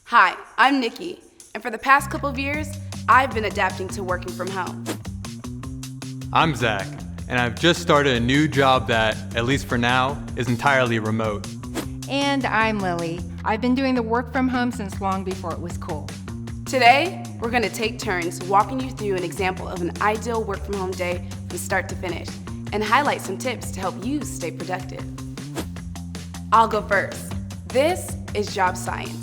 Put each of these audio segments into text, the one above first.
Hi, I'm Nikki, and for the past couple of years, I've been adapting to working from home. I'm Zach, and I've just started a new job that, at least for now, is entirely remote. And I'm Lily. I've been doing the work from home since long before it was cool. Today, we're going to take turns walking you through an example of an ideal work from home day from start to finish, and highlight some tips to help you stay productive. I'll go first. This is job science.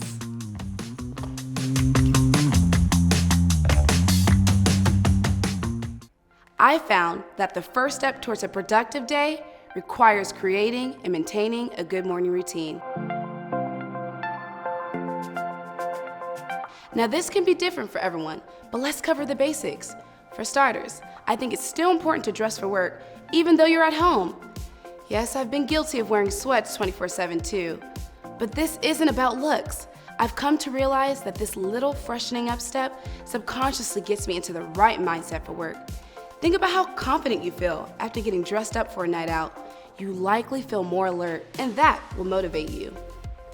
I found that the first step towards a productive day requires creating and maintaining a good morning routine. Now this can be different for everyone, but let's cover the basics. For starters, I think it's still important to dress for work, even though you're at home. Yes, I've been guilty of wearing sweats 24/7 too, but this isn't about looks. I've come to realize that this little freshening up step subconsciously gets me into the right mindset for work. Think about how confident you feel after getting dressed up for a night out. You likely feel more alert, and that will motivate you.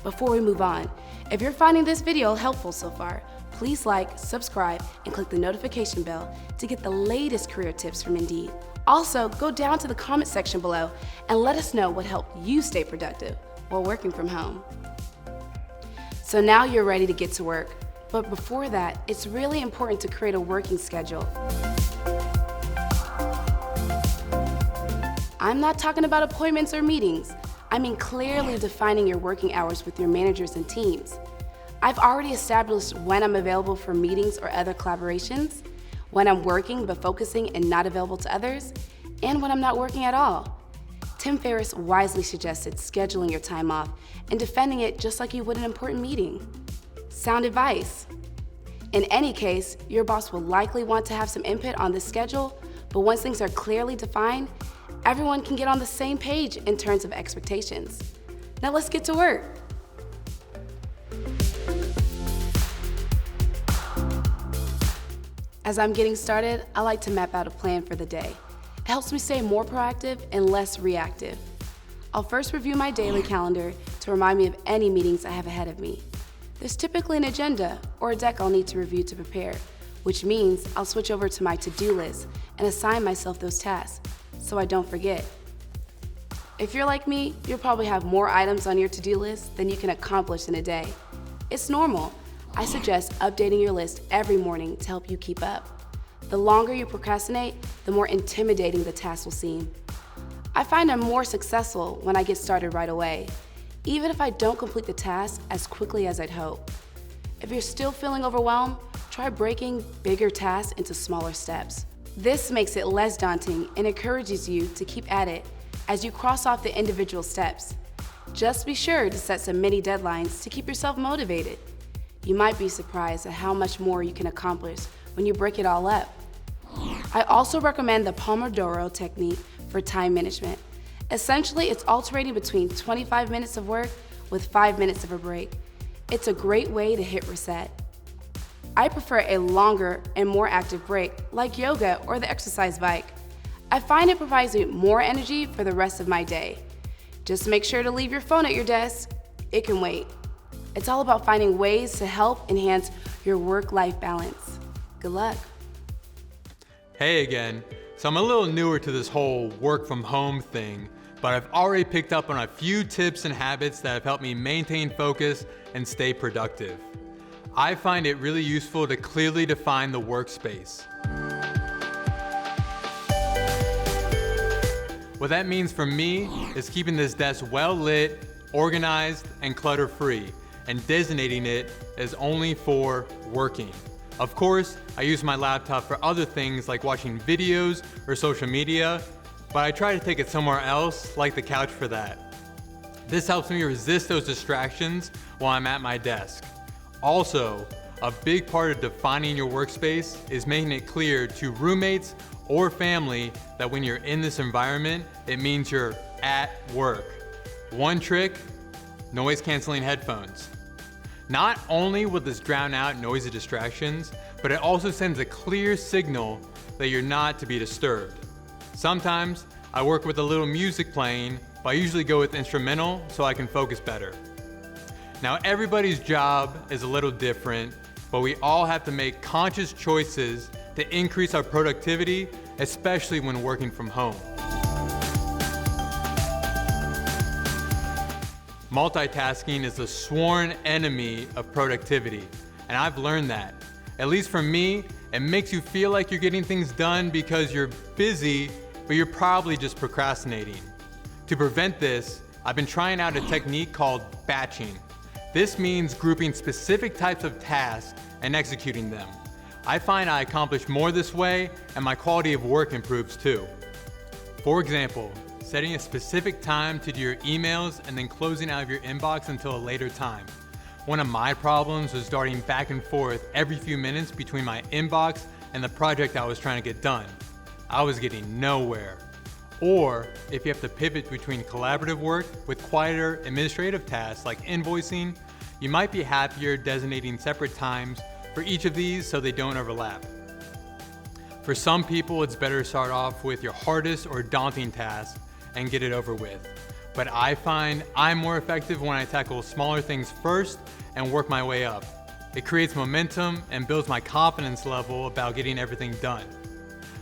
Before we move on, if you're finding this video helpful so far, please like, subscribe, and click the notification bell to get the latest career tips from Indeed. Also, go down to the comment section below and let us know what helped you stay productive while working from home. So now you're ready to get to work, but before that, it's really important to create a working schedule. I'm not talking about appointments or meetings. I mean clearly defining your working hours with your managers and teams. I've already established when I'm available for meetings or other collaborations, when I'm working but focusing and not available to others, and when I'm not working at all. Tim Ferriss wisely suggested scheduling your time off and defending it just like you would an important meeting. Sound advice. In any case, your boss will likely want to have some input on this schedule, but once things are clearly defined, everyone can get on the same page in terms of expectations. Now let's get to work. As I'm getting started, I like to map out a plan for the day. It helps me stay more proactive and less reactive. I'll first review my daily calendar to remind me of any meetings I have ahead of me. There's typically an agenda or a deck I'll need to review to prepare, which means I'll switch over to my to-do list and assign myself those tasks so I don't forget. If you're like me, you'll probably have more items on your to-do list than you can accomplish in a day. It's normal. I suggest updating your list every morning to help you keep up. The longer you procrastinate, the more intimidating the task will seem. I find I'm more successful when I get started right away, even if I don't complete the task as quickly as I'd hope. If you're still feeling overwhelmed, try breaking bigger tasks into smaller steps. This makes it less daunting and encourages you to keep at it as you cross off the individual steps. Just be sure to set some mini deadlines to keep yourself motivated. You might be surprised at how much more you can accomplish when you break it all up. I also recommend the Pomodoro technique for time management. Essentially, it's alternating between 25 minutes of work with 5 minutes of a break. It's a great way to hit reset. I prefer a longer and more active break, like yoga or the exercise bike. I find it provides me more energy for the rest of my day. Just make sure to leave your phone at your desk. It can wait. It's all about finding ways to help enhance your work-life balance. Good luck. Hey again. So I'm a little newer to this whole work from home thing, but I've already picked up on a few tips and habits that have helped me maintain focus and stay productive. I find it really useful to clearly define the workspace. What that means for me is keeping this desk well lit, organized, and clutter-free, and designating it as only for working. Of course, I use my laptop for other things like watching videos or social media, but I try to take it somewhere else, like the couch for that. This helps me resist those distractions while I'm at my desk. Also, a big part of defining your workspace is making it clear to roommates or family that when you're in this environment, it means you're at work. One trick, noise canceling headphones. Not only will this drown out noisy distractions, but it also sends a clear signal that you're not to be disturbed. Sometimes I work with a little music playing, but I usually go with instrumental so I can focus better. Now, everybody's job is a little different, but we all have to make conscious choices to increase our productivity, especially when working from home. Multitasking is the sworn enemy of productivity, and I've learned that. At least for me, it makes you feel like you're getting things done because you're busy, but you're probably just procrastinating. To prevent this, I've been trying out a technique called batching. This means grouping specific types of tasks and executing them. I find I accomplish more this way, and my quality of work improves too. For example, setting a specific time to do your emails and then closing out of your inbox until a later time. One of my problems was darting back and forth every few minutes between my inbox and the project I was trying to get done. I was getting nowhere. Or if you have to pivot between collaborative work with quieter administrative tasks like invoicing, you might be happier designating separate times for each of these so they don't overlap. For some people, it's better to start off with your hardest or daunting task and get it over with. But I find I'm more effective when I tackle smaller things first and work my way up. It creates momentum and builds my confidence level about getting everything done.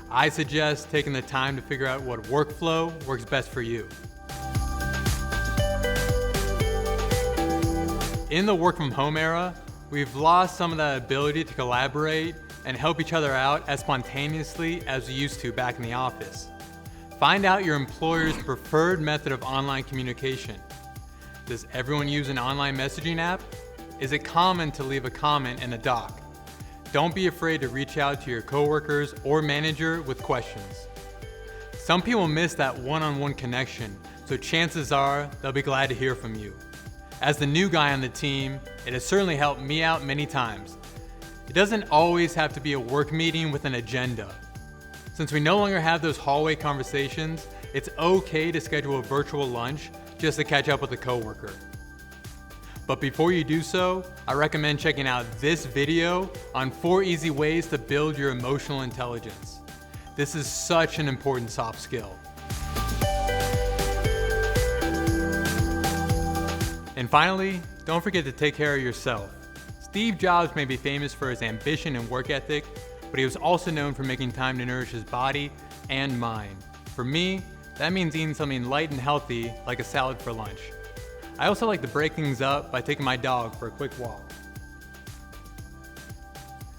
I suggest taking the time to figure out what workflow works best for you. In the work from home era, we've lost some of that ability to collaborate and help each other out as spontaneously as we used to back in the office. Find out your employer's preferred method of online communication. Does everyone use an online messaging app? Is it common to leave a comment in a doc? Don't be afraid to reach out to your coworkers or manager with questions. Some people miss that one-on-one connection, so chances are they'll be glad to hear from you. As the new guy on the team, it has certainly helped me out many times. It doesn't always have to be a work meeting with an agenda. Since we no longer have those hallway conversations, it's okay to schedule a virtual lunch just to catch up with a coworker. But before you do so, I recommend checking out this video on 4 easy ways to build your emotional intelligence. This is such an important soft skill. And finally, don't forget to take care of yourself. Steve Jobs may be famous for his ambition and work ethic, but he was also known for making time to nourish his body and mind. For me, that means eating something light and healthy, like a salad for lunch. I also like to break things up by taking my dog for a quick walk.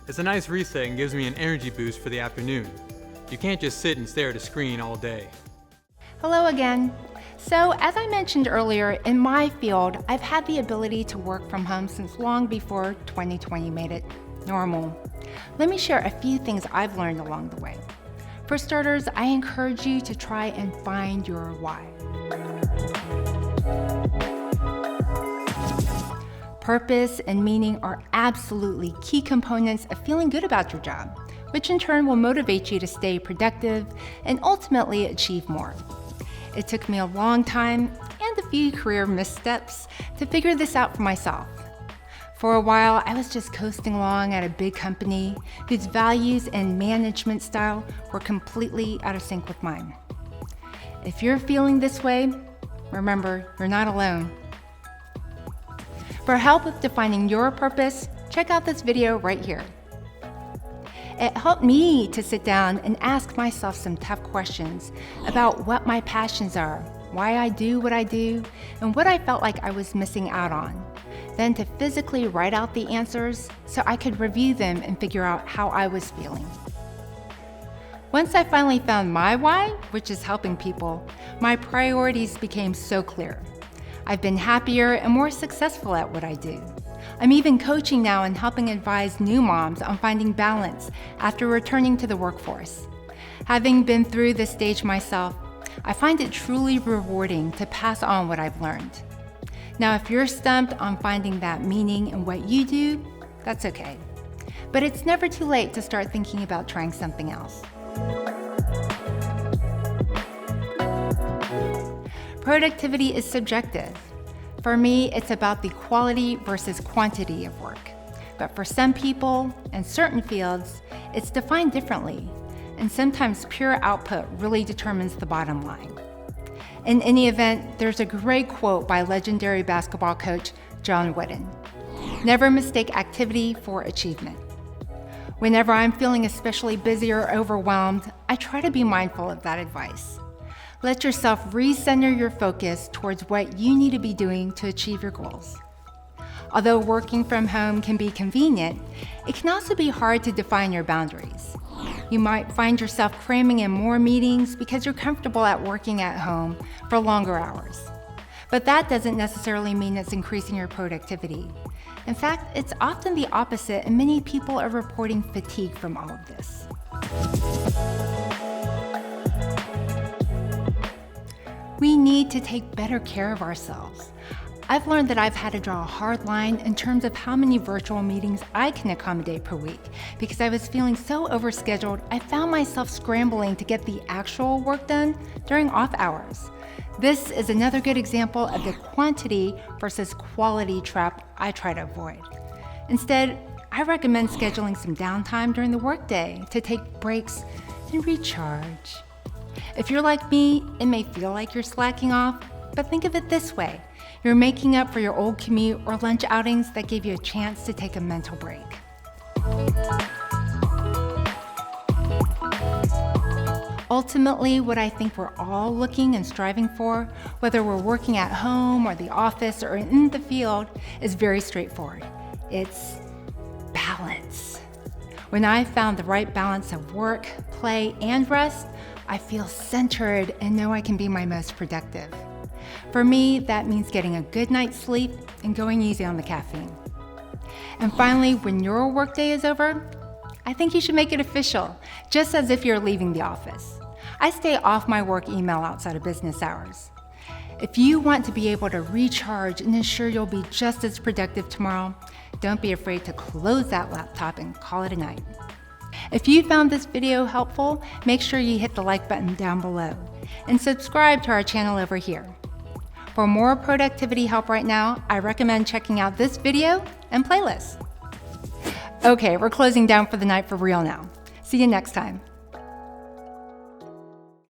It's a nice reset and gives me an energy boost for the afternoon. You can't just sit and stare at a screen all day. Hello again. So, as I mentioned earlier, in my field, I've had the ability to work from home since long before 2020 made it normal. Let me share a few things I've learned along the way. For starters, I encourage you to try and find your why. Purpose and meaning are absolutely key components of feeling good about your job, which in turn will motivate you to stay productive and ultimately achieve more. It took me a long time and a few career missteps to figure this out for myself. For a while, I was just coasting along at a big company whose values and management style were completely out of sync with mine. If you're feeling this way, remember, you're not alone. For help with defining your purpose, check out this video right here. It helped me to sit down and ask myself some tough questions about what my passions are, why I do what I do, and what I felt like I was missing out on. Then to physically write out the answers so I could review them and figure out how I was feeling. Once I finally found my why, which is helping people, my priorities became so clear. I've been happier and more successful at what I do. I'm even coaching now and helping advise new moms on finding balance after returning to the workforce. Having been through this stage myself, I find it truly rewarding to pass on what I've learned. Now, if you're stumped on finding that meaning in what you do, that's okay. But it's never too late to start thinking about trying something else. Productivity is subjective. For me, it's about the quality versus quantity of work. But for some people and certain fields, it's defined differently. And sometimes pure output really determines the bottom line. In any event, there's a great quote by legendary basketball coach John Wooden. Never mistake activity for achievement. Whenever I'm feeling especially busy or overwhelmed, I try to be mindful of that advice. Let yourself recenter your focus towards what you need to be doing to achieve your goals. Although working from home can be convenient, it can also be hard to define your boundaries. You might find yourself cramming in more meetings because you're comfortable at working at home for longer hours. But that doesn't necessarily mean it's increasing your productivity. In fact, it's often the opposite, and many people are reporting fatigue from all of this. We need to take better care of ourselves. I've learned that I've had to draw a hard line in terms of how many virtual meetings I can accommodate per week. Because I was feeling so overscheduled, I found myself scrambling to get the actual work done during off hours. This is another good example of the quantity versus quality trap I try to avoid. Instead, I recommend scheduling some downtime during the workday to take breaks and recharge. If you're like me, it may feel like you're slacking off, but think of it this way. You're making up for your old commute or lunch outings that gave you a chance to take a mental break. Ultimately, what I think we're all looking and striving for, whether we're working at home or the office or in the field, is very straightforward. It's balance. When I've found the right balance of work, play, and rest, I feel centered and know I can be my most productive. For me, that means getting a good night's sleep and going easy on the caffeine. And finally, when your workday is over, I think you should make it official, just as if you're leaving the office. I stay off my work email outside of business hours. If you want to be able to recharge and ensure you'll be just as productive tomorrow, don't be afraid to close that laptop and call it a night. If you found this video helpful, make sure you hit the like button down below and subscribe to our channel over here. For more productivity help right now, I recommend checking out this video and playlist. Okay, we're closing down for the night for real now. See you next time.